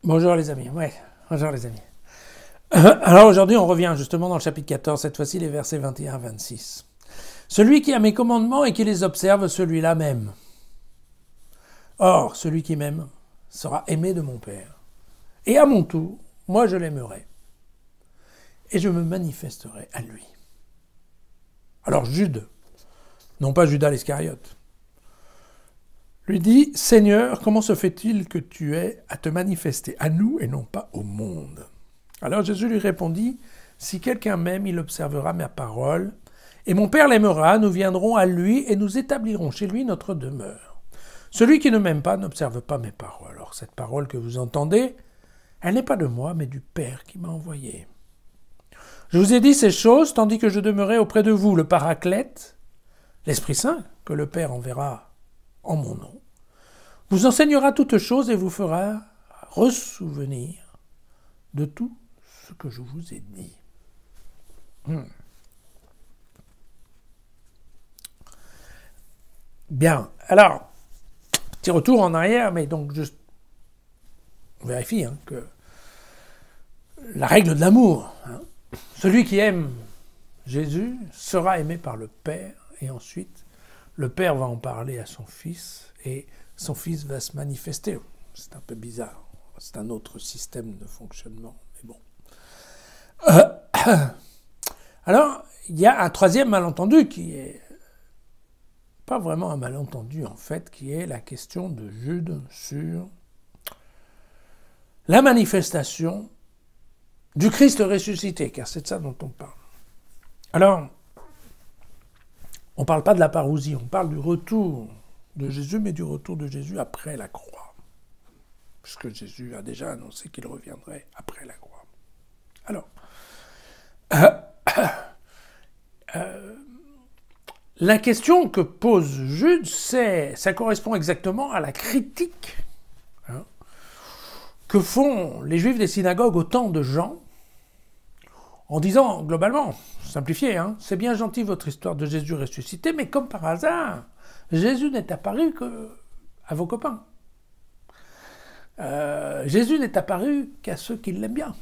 Bonjour les amis, bonjour les amis. Alors aujourd'hui on revient justement dans le chapitre 14, cette fois-ci les versets 21 à 26. Celui qui a mes commandements et qui les observe, celui-là m'aime. Or, celui qui m'aime sera aimé de mon Père. Et à mon tour, moi je l'aimerai. Et je me manifesterai à lui. Alors Jude, non pas Judas l'Iscariote, lui dit « Seigneur, comment se fait-il que tu aies à te manifester à nous et non pas au monde ?» Alors Jésus lui répondit « Si quelqu'un m'aime, il observera ma parole, et mon Père l'aimera, nous viendrons à lui et nous établirons chez lui notre demeure. Celui qui ne m'aime pas n'observe pas mes paroles. Alors cette parole que vous entendez, elle n'est pas de moi, mais du Père qui m'a envoyé. Je vous ai dit ces choses, tandis que je demeurais auprès de vous, le Paraclète, l'Esprit Saint, que le Père enverra en mon nom, vous enseignera toutes choses et vous fera ressouvenir de tout ce que je vous ai dit. Bien, alors, petit retour en arrière, mais donc juste, on vérifie que la règle de l'amour, celui qui aime Jésus sera aimé par le Père, et ensuite, le Père va en parler à son Fils, et son Fils va se manifester. C'est un peu bizarre, c'est un autre système de fonctionnement, mais bon. Alors, il y a un troisième malentendu qui est pas vraiment un malentendu en fait, qui est la question de Jude sur la manifestation du Christ ressuscité, car c'est de ça dont on parle. Alors, on ne parle pas de la parousie, on parle du retour de Jésus, mais du retour de Jésus après la croix. Puisque Jésus a déjà annoncé qu'il reviendrait après la croix. Alors, la question que pose Jude, ça correspond exactement à la critique que font les Juifs des synagogues au temps de Jean, en disant, globalement, simplifié, c'est bien gentil votre histoire de Jésus ressuscité, mais comme par hasard, Jésus n'est apparu qu'à vos copains. Jésus n'est apparu qu'à ceux qui l'aiment bien.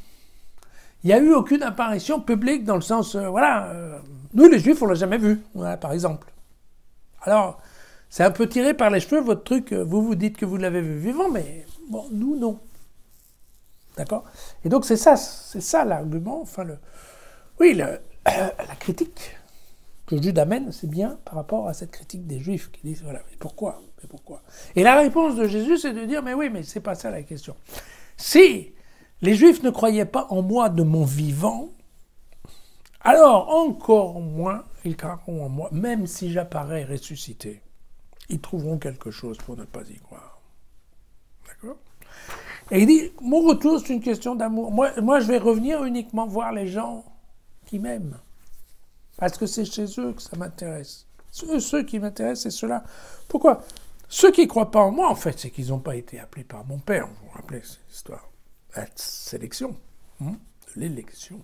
Il n'y a eu aucune apparition publique dans le sens, nous les Juifs, on ne l'a jamais vu, par exemple. Alors, c'est un peu tiré par les cheveux, votre truc, vous dites que vous l'avez vu vivant, mais bon, nous, non. D'accord ? Et donc, c'est ça l'argument, la critique que Jude amène, c'est bien par rapport à cette critique des Juifs qui disent, mais pourquoi ? Et la réponse de Jésus, c'est de dire, mais oui, mais c'est pas ça la question. Si les Juifs ne croyaient pas en moi de mon vivant, alors encore moins ils croiront en moi, même si j'apparais ressuscité. Ils trouveront quelque chose pour ne pas y croire. D'accord ? Et il dit, mon retour, c'est une question d'amour. Moi, je vais revenir uniquement voir les gens qui m'aiment. Parce que c'est chez eux que ça m'intéresse. Ceux qui m'intéressent, c'est ceux-là. Pourquoi ? Ceux qui ne croient pas en moi, en fait, c'est qu'ils n'ont pas été appelés par mon Père. Vous vous rappelez cette histoire ? La sélection, de l'élection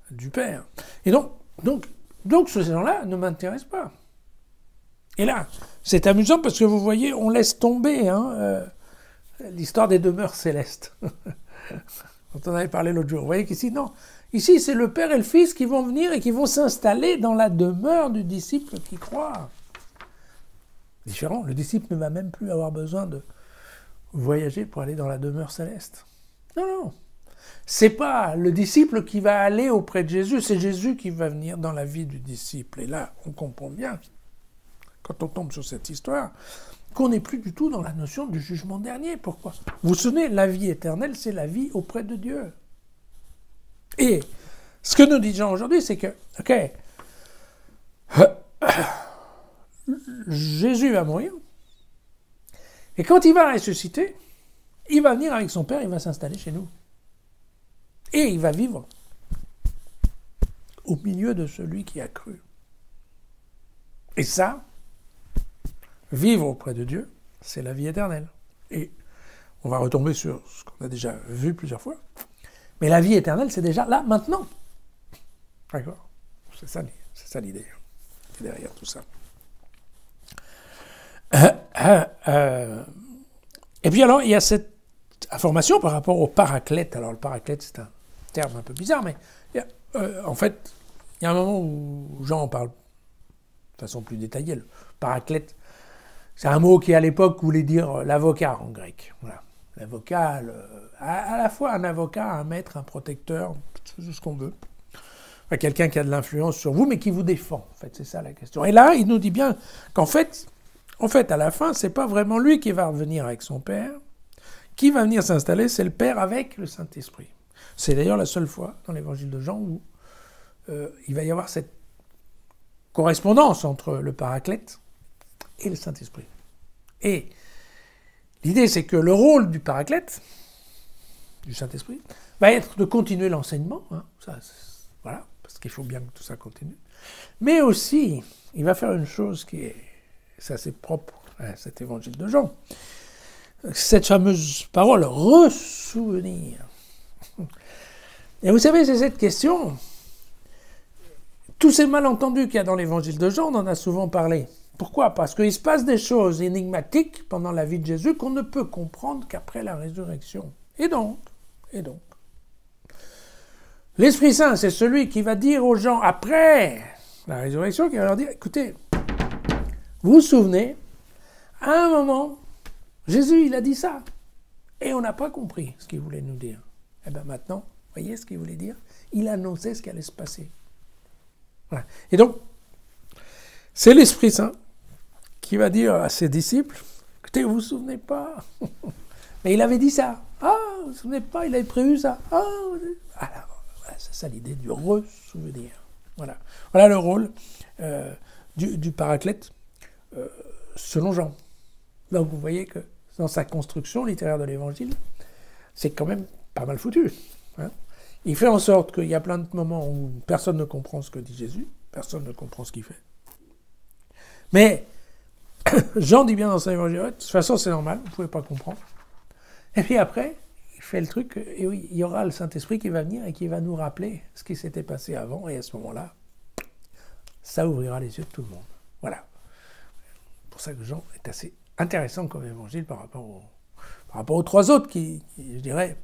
du Père. Et donc ces gens-là ne m'intéressent pas. Et là, c'est amusant parce que vous voyez, on laisse tomber l'histoire des demeures célestes. Dont on avait parlé l'autre jour. Vous voyez qu'ici, non. Ici, c'est le Père et le Fils qui vont venir et qui vont s'installer dans la demeure du disciple qui croit. Différent, le disciple ne va même plus avoir besoin de voyager pour aller dans la demeure céleste. Non. C'est pas le disciple qui va aller auprès de Jésus, c'est Jésus qui va venir dans la vie du disciple. Et là, on comprend bien, quand on tombe sur cette histoire, qu'on n'est plus du tout dans la notion du jugement dernier. Pourquoi ? Vous vous souvenez, la vie éternelle, c'est la vie auprès de Dieu. Et ce que nous disons aujourd'hui, c'est que, Jésus va mourir, et quand il va ressusciter, il va venir avec son Père, il va s'installer chez nous. Et il va vivre au milieu de celui qui a cru. Et ça, vivre auprès de Dieu, c'est la vie éternelle. Et on va retomber sur ce qu'on a déjà vu plusieurs fois. Mais la vie éternelle, c'est déjà là, maintenant. D'accord ? C'est ça l'idée derrière tout ça. Et puis alors, il y a cette information par rapport au paraclète. Alors le paraclète, c'est un terme un peu bizarre, mais en fait, il y a un moment où Jean en parle de façon plus détaillée. Le paraclète, c'est un mot qui à l'époque voulait dire l'avocat en grec. Voilà. L'avocat, à la fois un avocat, un maître, un protecteur, tout ce qu'on veut. Enfin, quelqu'un qui a de l'influence sur vous, mais qui vous défend. En fait, c'est ça la question. Et là, il nous dit bien qu'en fait, à la fin, c'est pas vraiment lui qui va revenir avec son Père. Qui va venir s'installer, c'est le Père avec le Saint-Esprit. C'est d'ailleurs la seule fois dans l'évangile de Jean où il va y avoir cette correspondance entre le Paraclète et le Saint-Esprit. Et l'idée, c'est que le rôle du Paraclète, du Saint-Esprit, va être de continuer l'enseignement, hein, voilà, parce qu'il faut bien que tout ça continue. Mais aussi, il va faire une chose qui est, ça c'est propre à cet évangile de Jean, cette fameuse parole, ressouvenir. Et vous savez, c'est cette question, tous ces malentendus qu'il y a dans l'évangile de Jean, on en a souvent parlé. Pourquoi ? Parce qu'il se passe des choses énigmatiques pendant la vie de Jésus qu'on ne peut comprendre qu'après la résurrection. Et donc, l'Esprit Saint, c'est celui qui va dire aux gens, après la résurrection, qui va leur dire, écoutez, vous vous souvenez, à un moment, Jésus, il a dit ça. Et on n'a pas compris ce qu'il voulait nous dire. Et bien maintenant, vous voyez ce qu'il voulait dire ? Il annonçait ce qui allait se passer. Voilà. Et donc, c'est l'Esprit Saint qui va dire à ses disciples, écoutez, vous ne vous souvenez pas, mais il avait dit ça. Ah, vous ne vous souvenez pas, il avait prévu ça. Ah, alors, voilà, c'est ça l'idée du ressouvenir. Voilà, voilà le rôle du Paraclète selon Jean. Donc vous voyez que dans sa construction littéraire de l'Évangile, c'est quand même pas mal foutu. Hein. Il fait en sorte qu'il y a plein de moments où personne ne comprend ce que dit Jésus, personne ne comprend ce qu'il fait. Mais Jean dit bien dans son évangile, de toute façon c'est normal, vous ne pouvez pas comprendre. Et puis après, il fait le truc, et oui, il y aura le Saint-Esprit qui va venir et qui va nous rappeler ce qui s'était passé avant, et à ce moment-là, ça ouvrira les yeux de tout le monde. Voilà. C'est pour ça que Jean est assez intéressant comme évangile par rapport aux trois autres qui, je dirais,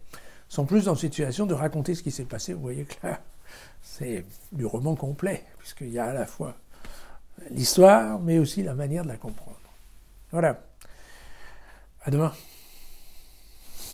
sont plus dans une situation de raconter ce qui s'est passé. Vous voyez que là, c'est du roman complet, puisqu'il y a à la fois l'histoire, mais aussi la manière de la comprendre. Voilà. À demain.